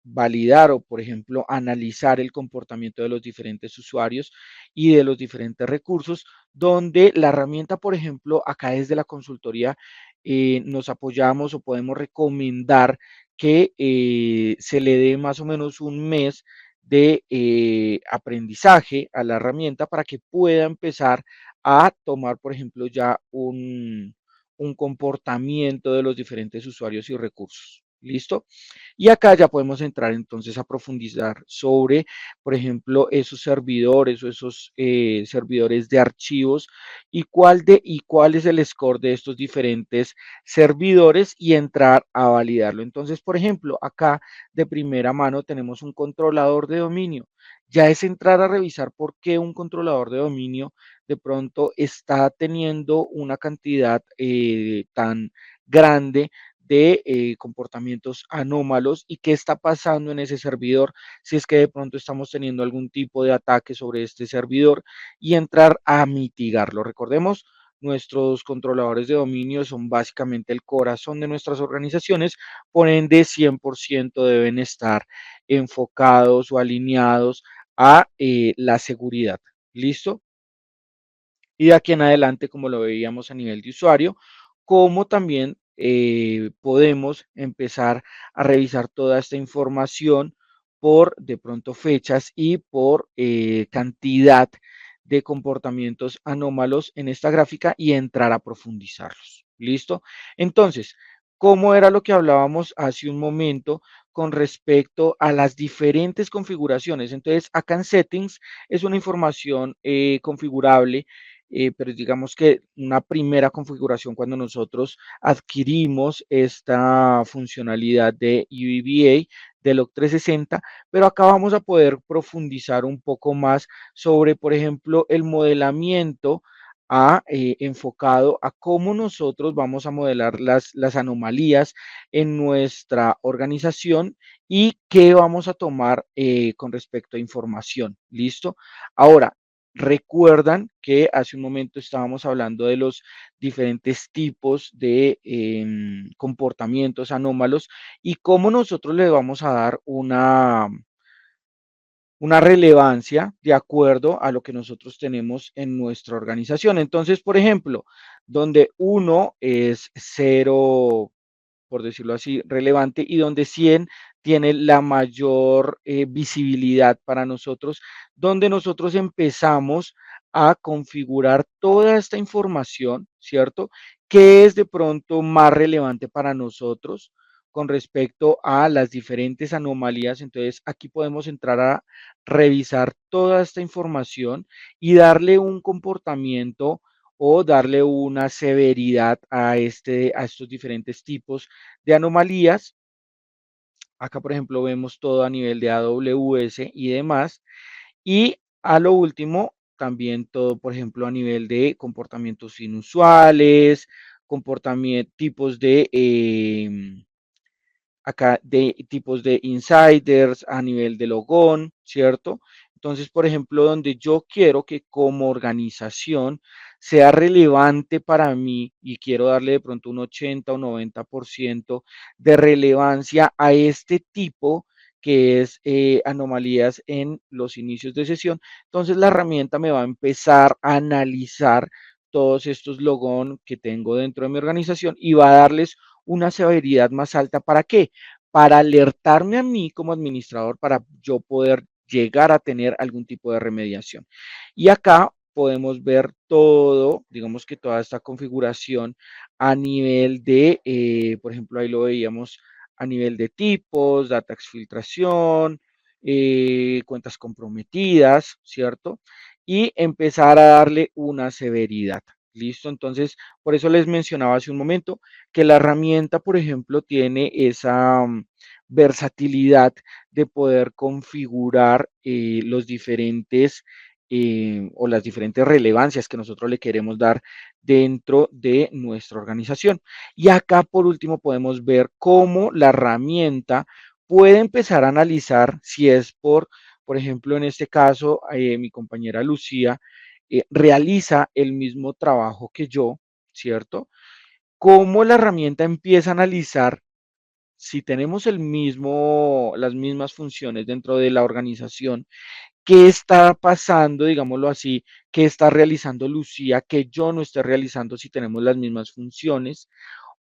Speaker 2: validar o, por ejemplo, analizar el comportamiento de los diferentes usuarios y de los diferentes recursos, donde la herramienta, por ejemplo, acá desde la consultoría, nos apoyamos o podemos recomendar que se le dé más o menos un mes de aprendizaje a la herramienta para que pueda empezar a tomar, por ejemplo, ya un comportamiento de los diferentes usuarios y recursos. ¿Listo? Y acá ya podemos entrar entonces a profundizar sobre, por ejemplo, esos servidores o esos servidores de archivos y cuál es el score de estos diferentes servidores y entrar a validarlo. Entonces, por ejemplo, acá de primera mano tenemos un controlador de dominio. Ya es entrar a revisar por qué un controlador de dominio de pronto está teniendo una cantidad tan grande de comportamientos anómalos y qué está pasando en ese servidor, si es que de pronto estamos teniendo algún tipo de ataque sobre este servidor y entrar a mitigarlo. Recordemos, nuestros controladores de dominio son básicamente el corazón de nuestras organizaciones, por ende 100% deben estar enfocados o alineados a la seguridad. ¿Listo? Y de aquí en adelante, como lo veíamos a nivel de usuario, como también podemos empezar a revisar toda esta información por de pronto fechas y por cantidad de comportamientos anómalos en esta gráfica y entrar a profundizarlos. ¿Listo? Entonces, ¿cómo era lo que hablábamos hace un momento con respecto a las diferentes configuraciones? Entonces, acá en Settings es una información configurable, pero digamos que una primera configuración cuando nosotros adquirimos esta funcionalidad de UEBA de Log 360, pero acá vamos a poder profundizar un poco más sobre, por ejemplo, el modelamiento enfocado a cómo nosotros vamos a modelar las anomalías en nuestra organización y qué vamos a tomar con respecto a información. ¿Listo? Ahora, recuerdan que hace un momento estábamos hablando de los diferentes tipos de comportamientos anómalos y cómo nosotros le vamos a dar una relevancia de acuerdo a lo que nosotros tenemos en nuestra organización. Entonces, por ejemplo, donde uno es cero, por decirlo así, relevante y donde 100 tiene la mayor visibilidad para nosotros, donde nosotros empezamos a configurar toda esta información, ¿cierto? ¿Qué es de pronto más relevante para nosotros con respecto a las diferentes anomalías? Entonces, aquí podemos entrar a revisar toda esta información y darle un comportamiento o darle una severidad a estos diferentes tipos de anomalías. Acá, por ejemplo, vemos todo a nivel de AWS y demás. Y a lo último, también todo, por ejemplo, a nivel de comportamientos inusuales, tipos de acá de tipos de insiders a nivel de logón, ¿cierto? Entonces, por ejemplo, donde yo quiero que como organización sea relevante para mí y quiero darle de pronto un 80 o 90% de relevancia a este tipo que es anomalías en los inicios de sesión, entonces la herramienta me va a empezar a analizar todos estos logón que tengo dentro de mi organización y va a darles una severidad más alta. ¿Para qué? Para alertarme a mí como administrador para yo poder llegar a tener algún tipo de remediación. Y acá podemos ver todo, digamos que toda esta configuración a nivel de, por ejemplo, ahí lo veíamos a nivel de tipos, data exfiltración, cuentas comprometidas, ¿cierto? Y empezar a darle una severidad. ¿Listo? Entonces, por eso les mencionaba hace un momento que la herramienta, por ejemplo, tiene esa versatilidad de poder configurar los diferentes o las diferentes relevancias que nosotros le queremos dar dentro de nuestra organización. Y acá, por último, podemos ver cómo la herramienta puede empezar a analizar si es por ejemplo, en este caso, mi compañera Lucía realiza el mismo trabajo que yo, ¿cierto? Cómo la herramienta empieza a analizar si tenemos las mismas funciones dentro de la organización, qué está pasando, digámoslo así, qué está realizando Lucía, que yo no esté realizando si tenemos las mismas funciones,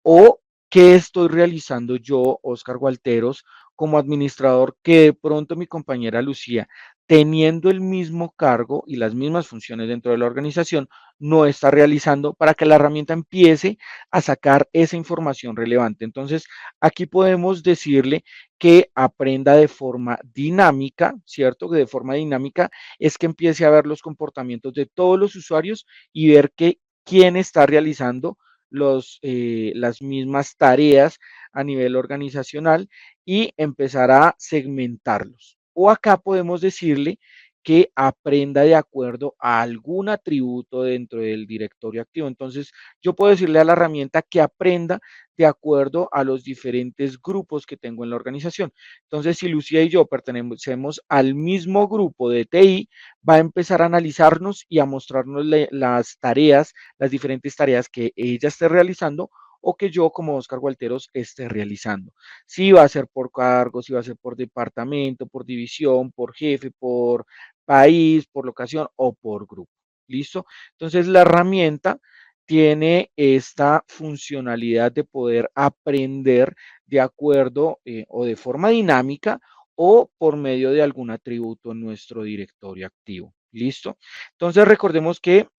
Speaker 2: o qué estoy realizando yo, Oscar Gualteros, como administrador, que de pronto mi compañera Lucía, teniendo el mismo cargo y las mismas funciones dentro de la organización, no está realizando para que la herramienta empiece a sacar esa información relevante. Entonces, aquí podemos decirle que aprenda de forma dinámica, ¿cierto? Que de forma dinámica es que empiece a ver los comportamientos de todos los usuarios y ver que quién está realizando las mismas tareas a nivel organizacional y empezar a segmentarlos. O acá podemos decirle que aprenda de acuerdo a algún atributo dentro del directorio activo. Entonces, yo puedo decirle a la herramienta que aprenda de acuerdo a los diferentes grupos que tengo en la organización. Entonces, si Lucía y yo pertenecemos al mismo grupo de TI, va a empezar a analizarnos y a mostrarnos las tareas, las diferentes tareas que ella esté realizando o que yo como Oscar Gualteros esté realizando. Si va a ser por cargo, si va a ser por departamento, por división, por jefe, por país, por locación o por grupo. ¿Listo? Entonces la herramienta tiene esta funcionalidad de poder aprender de acuerdo o de forma dinámica o por medio de algún atributo en nuestro directorio activo. ¿Listo? Entonces recordemos que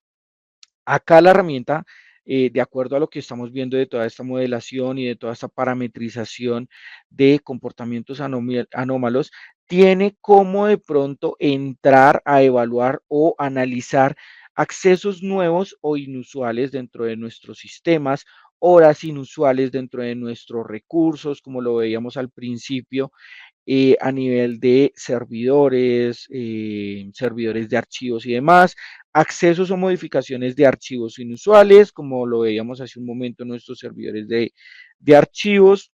Speaker 2: acá la herramienta, de acuerdo a lo que estamos viendo de toda esta modelación y de toda esta parametrización de comportamientos anómalos, tiene como de pronto entrar a evaluar o analizar accesos nuevos o inusuales dentro de nuestros sistemas, horas inusuales dentro de nuestros recursos, como lo veíamos al principio, a nivel de servidores, servidores de archivos y demás, accesos o modificaciones de archivos inusuales, como lo veíamos hace un momento en nuestros servidores de archivos,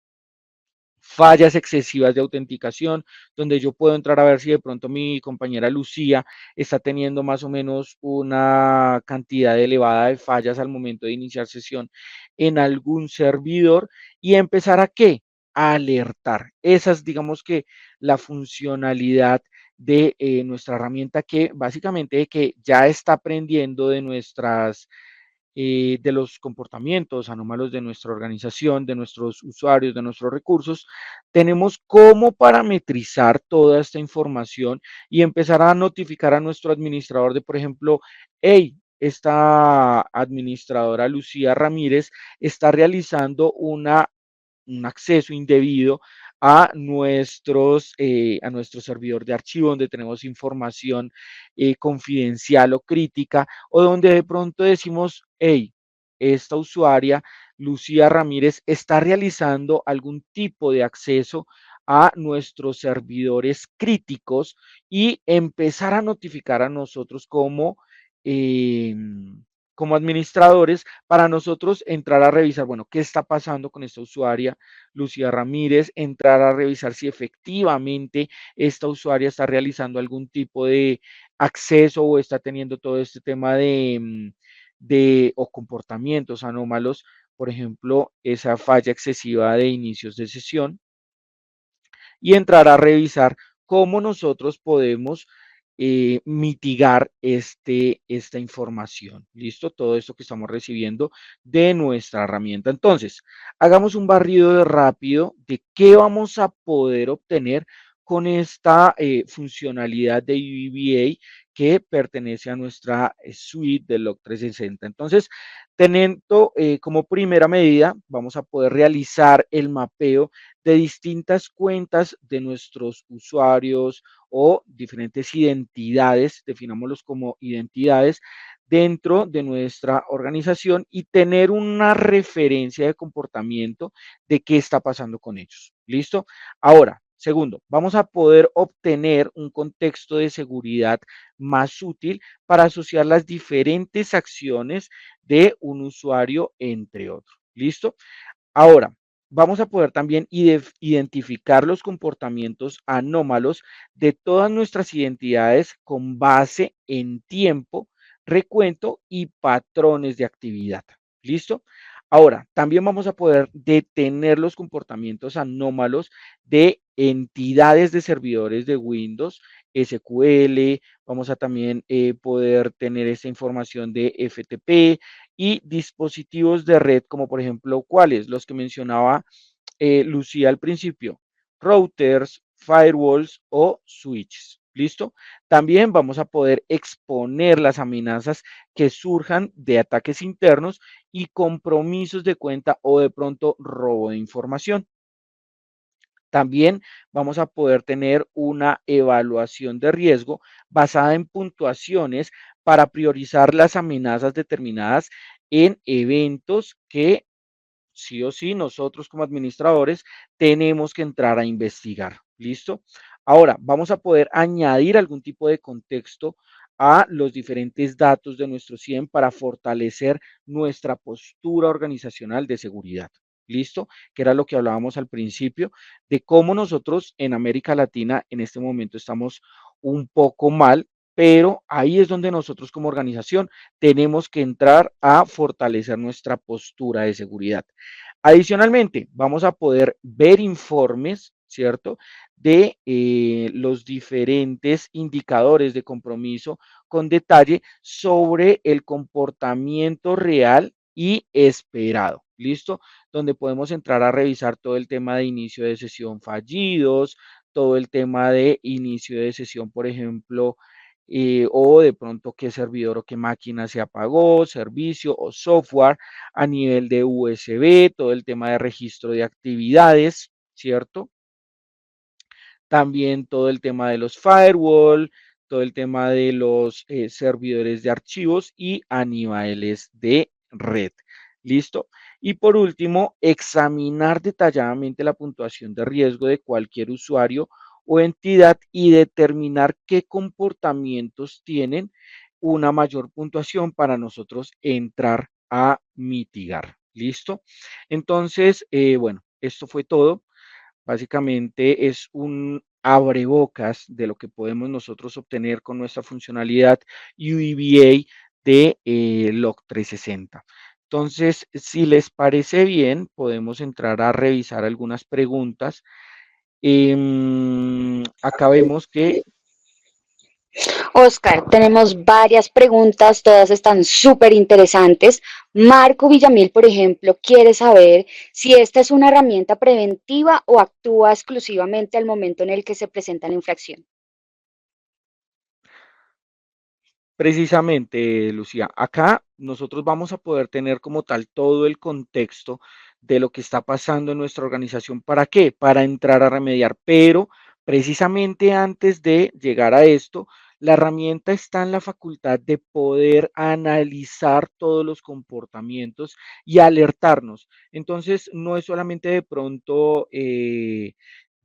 Speaker 2: fallas excesivas de autenticación, donde yo puedo entrar a ver si de pronto mi compañera Lucía está teniendo más o menos una cantidad elevada de fallas al momento de iniciar sesión en algún servidor y empezar a qué? A alertar. Esa es, digamos que, la funcionalidad de nuestra herramienta que básicamente que ya está aprendiendo de los comportamientos anómalos de nuestra organización, de nuestros usuarios, de nuestros recursos, tenemos cómo parametrizar toda esta información y empezar a notificar a nuestro administrador de, por ejemplo, hey, esta administradora Lucía Ramírez está realizando un acceso indebido a nuestro servidor de archivo donde tenemos información confidencial o crítica o donde de pronto decimos, hey, esta usuaria, Lucía Ramírez, está realizando algún tipo de acceso a nuestros servidores críticos y empezar a notificar a nosotros eh, como administradores para nosotros entrar a revisar, bueno, qué está pasando con esta usuaria, Lucía Ramírez, entrar a revisar si efectivamente esta usuaria está realizando algún tipo de acceso o está teniendo todo este tema o comportamientos anómalos, por ejemplo, esa falla excesiva de inicios de sesión y entrar a revisar cómo nosotros podemos mitigar esta información. ¿Listo? Todo esto que estamos recibiendo de nuestra herramienta. Entonces, hagamos un barrido de rápido de qué vamos a poder obtener con esta funcionalidad de UEBA que pertenece a nuestra suite de Log 360. Entonces, teniendo como primera medida, vamos a poder realizar el mapeo de distintas cuentas de nuestros usuarios o diferentes identidades, definámoslos como identidades, dentro de nuestra organización y tener una referencia de comportamiento de qué está pasando con ellos. ¿Listo? Ahora, segundo, vamos a poder obtener un contexto de seguridad más útil para asociar las diferentes acciones de un usuario entre otros. ¿Listo? Ahora, vamos a poder también identificar los comportamientos anómalos de todas nuestras identidades con base en tiempo, recuento y patrones de actividad. ¿Listo? Ahora, también vamos a poder detener los comportamientos anómalos de entidades de servidores de Windows, SQL, vamos a también poder tener esta información de FTP, y dispositivos de red, como por ejemplo, ¿cuáles? Los que mencionaba Lucía al principio, routers, firewalls o switches. ¿Listo? También vamos a poder exponer las amenazas que surjan de ataques internos y compromisos de cuenta o de pronto robo de información. También vamos a poder tener una evaluación de riesgo basada en puntuaciones para priorizar las amenazas determinadas en eventos que sí o sí nosotros como administradores tenemos que entrar a investigar. ¿Listo? Ahora, vamos a poder añadir algún tipo de contexto a los diferentes datos de nuestro CIEM para fortalecer nuestra postura organizacional de seguridad. ¿Listo? Que era lo que hablábamos al principio, de cómo nosotros en América Latina en este momento estamos un poco mal, pero ahí es donde nosotros como organización tenemos que entrar a fortalecer nuestra postura de seguridad. Adicionalmente, vamos a poder ver informes, ¿cierto? De los diferentes indicadores de compromiso con detalle sobre el comportamiento real y esperado. ¿Listo? Donde podemos entrar a revisar todo el tema de inicio de sesión fallidos, todo el tema de inicio de sesión, por ejemplo, o de pronto qué servidor o qué máquina se apagó, servicio o software a nivel de USB, todo el tema de registro de actividades, ¿cierto? También todo el tema de los firewall, todo el tema de los servidores de archivos y a niveles de red. ¿Listo? Y por último, examinar detalladamente la puntuación de riesgo de cualquier usuario o entidad y determinar qué comportamientos tienen una mayor puntuación para nosotros entrar a mitigar. ¿Listo? Entonces, bueno, esto fue todo. Básicamente es un abrebocas de lo que podemos nosotros obtener con nuestra funcionalidad UEBA de Log 360. Entonces, si les parece bien, podemos entrar a revisar algunas preguntas. Acá vemos que
Speaker 1: Oscar, tenemos varias preguntas, todas están súper interesantes. Marco Villamil, por ejemplo, quiere saber si esta es una herramienta preventiva o actúa exclusivamente al momento en el que se presenta la infracción.
Speaker 2: precisamente, Lucía, acá nosotros vamos a poder tener como tal todo el contexto de lo que está pasando en nuestra organización. ¿Para qué? Para entrar a remediar. Pero precisamente antes de llegar a esto, la herramienta está en la facultad de poder analizar todos los comportamientos y alertarnos. Entonces, no es solamente de pronto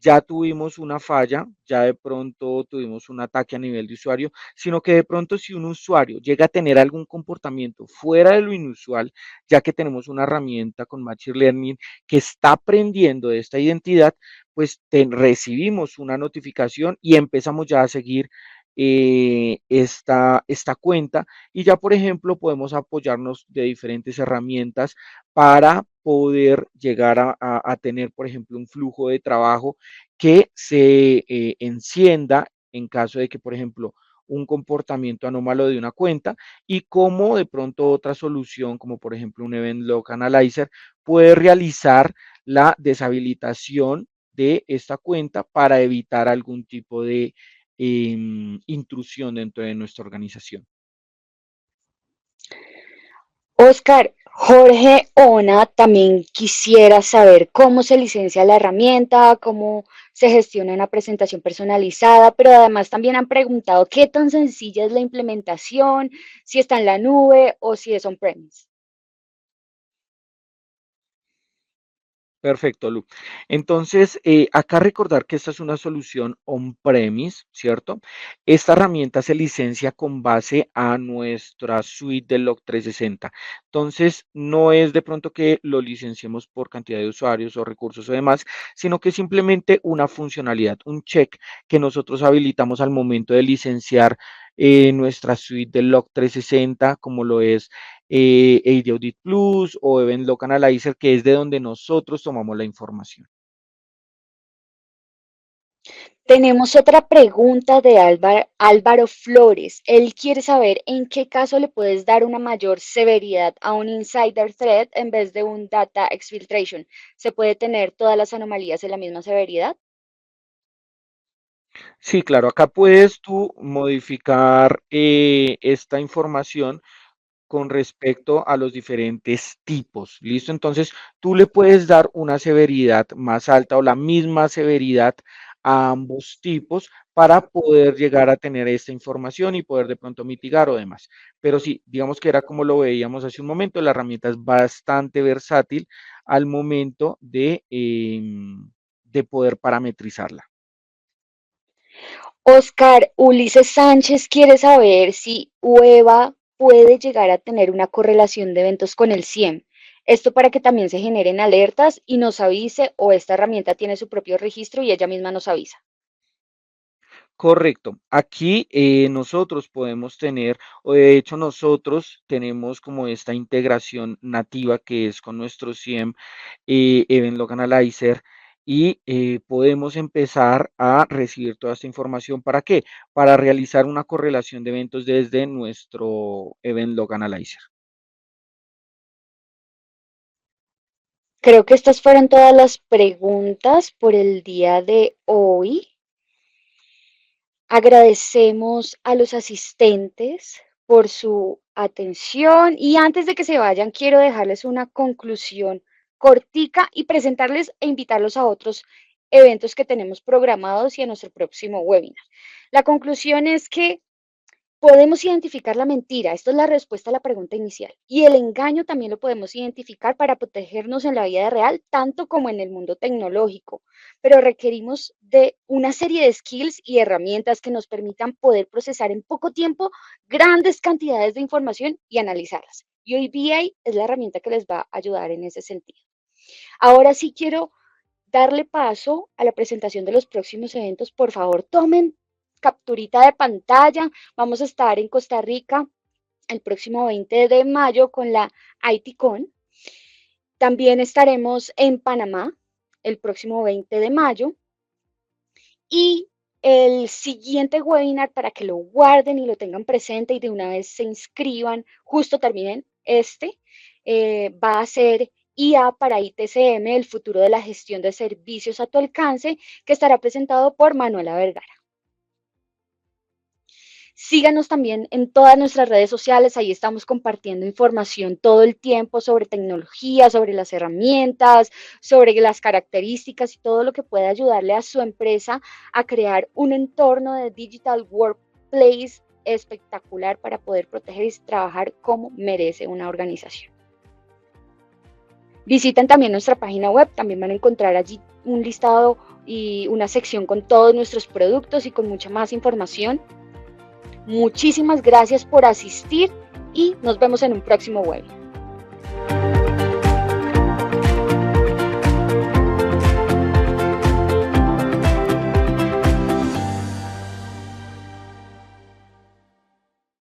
Speaker 2: ya tuvimos una falla, ya de pronto tuvimos un ataque a nivel de usuario, sino que de pronto si un usuario llega a tener algún comportamiento fuera de lo inusual, ya que tenemos una herramienta con Machine Learning que está aprendiendo de esta identidad, pues recibimos una notificación y empezamos ya a seguir esta cuenta y ya, por ejemplo, podemos apoyarnos de diferentes herramientas para poder llegar a tener, por ejemplo, un flujo de trabajo que se encienda en caso de que, por ejemplo, un comportamiento anómalo de una cuenta y cómo de pronto otra solución, como por ejemplo un Event Log Analyzer, puede realizar la deshabilitación de esta cuenta para evitar algún tipo de intrusión dentro de nuestra organización.
Speaker 1: Oscar, Jorge Ona también quisiera saber cómo se licencia la herramienta, cómo se gestiona una presentación personalizada, pero además también han preguntado qué tan sencilla es la implementación, si está en la nube o si es on-premise.
Speaker 2: Perfecto, Lu. Entonces, acá recordar que esta es una solución on-premise, ¿cierto? Esta herramienta se licencia con base a nuestra suite de Log 360. Entonces, no es de pronto que lo licenciemos por cantidad de usuarios o recursos o demás, sino que simplemente una funcionalidad, un check que nosotros habilitamos al momento de licenciar nuestra suite de Log 360, como lo es AD Audit Plus o Event Log Analyzer, que es de donde nosotros tomamos la información.
Speaker 1: Tenemos otra pregunta de Álvaro Flores. Él quiere saber en qué caso le puedes dar una mayor severidad a un insider threat en vez de un data exfiltration. ¿Se puede tener todas las anomalías en la misma severidad?
Speaker 2: Sí, claro, acá puedes tú modificar esta información con respecto a los diferentes tipos. ¿Listo? Entonces, tú le puedes dar una severidad más alta o la misma severidad a ambos tipos para poder llegar a tener esta información y poder de pronto mitigar o demás. Pero sí, digamos que era como lo veíamos hace un momento, la herramienta es bastante versátil al momento de poder parametrizarla.
Speaker 1: Oscar Ulises Sánchez quiere saber si UEVA puede llegar a tener una correlación de eventos con el CIEM. Esto para que también se generen alertas y nos avise, o esta herramienta tiene su propio registro y ella misma nos avisa.
Speaker 2: Correcto. Aquí nosotros podemos tener, o de hecho nosotros tenemos como esta integración nativa que es con nuestro SIEM Event Log Analyzer y podemos empezar a recibir toda esta información. ¿Para qué? Para realizar una correlación de eventos desde nuestro Event Log Analyzer.
Speaker 1: Creo que estas fueron todas las preguntas por el día de hoy. Agradecemos a los asistentes por su atención y antes de que se vayan quiero dejarles una conclusión cortica y presentarles e invitarlos a otros eventos que tenemos programados y a nuestro próximo webinar. La conclusión es que podemos identificar la mentira, esto es la respuesta a la pregunta inicial, y el engaño también lo podemos identificar para protegernos en la vida real, tanto como en el mundo tecnológico, pero requerimos de una serie de skills y herramientas que nos permitan poder procesar en poco tiempo grandes cantidades de información y analizarlas. Y hoy VA es la herramienta que les va a ayudar en ese sentido. Ahora sí quiero darle paso a la presentación de los próximos eventos. Por favor, tomen capturita de pantalla. Vamos a estar en Costa Rica el próximo 20 de mayo con la ITCon. También estaremos en Panamá el próximo 20 de mayo. Y el siguiente webinar, para que lo guarden y lo tengan presente y de una vez se inscriban, justo terminen va a ser IA para ITCM, el futuro de la gestión de servicios a tu alcance, que estará presentado por Manuela Vergara. Síganos también en todas nuestras redes sociales, ahí estamos compartiendo información todo el tiempo sobre tecnología, sobre las herramientas, sobre las características y todo lo que puede ayudarle a su empresa a crear un entorno de digital workplace espectacular para poder proteger y trabajar como merece una organización. Visiten también nuestra página web, también van a encontrar allí un listado y una sección con todos nuestros productos y con mucha más información. Muchísimas gracias por asistir y nos vemos en un próximo webinar.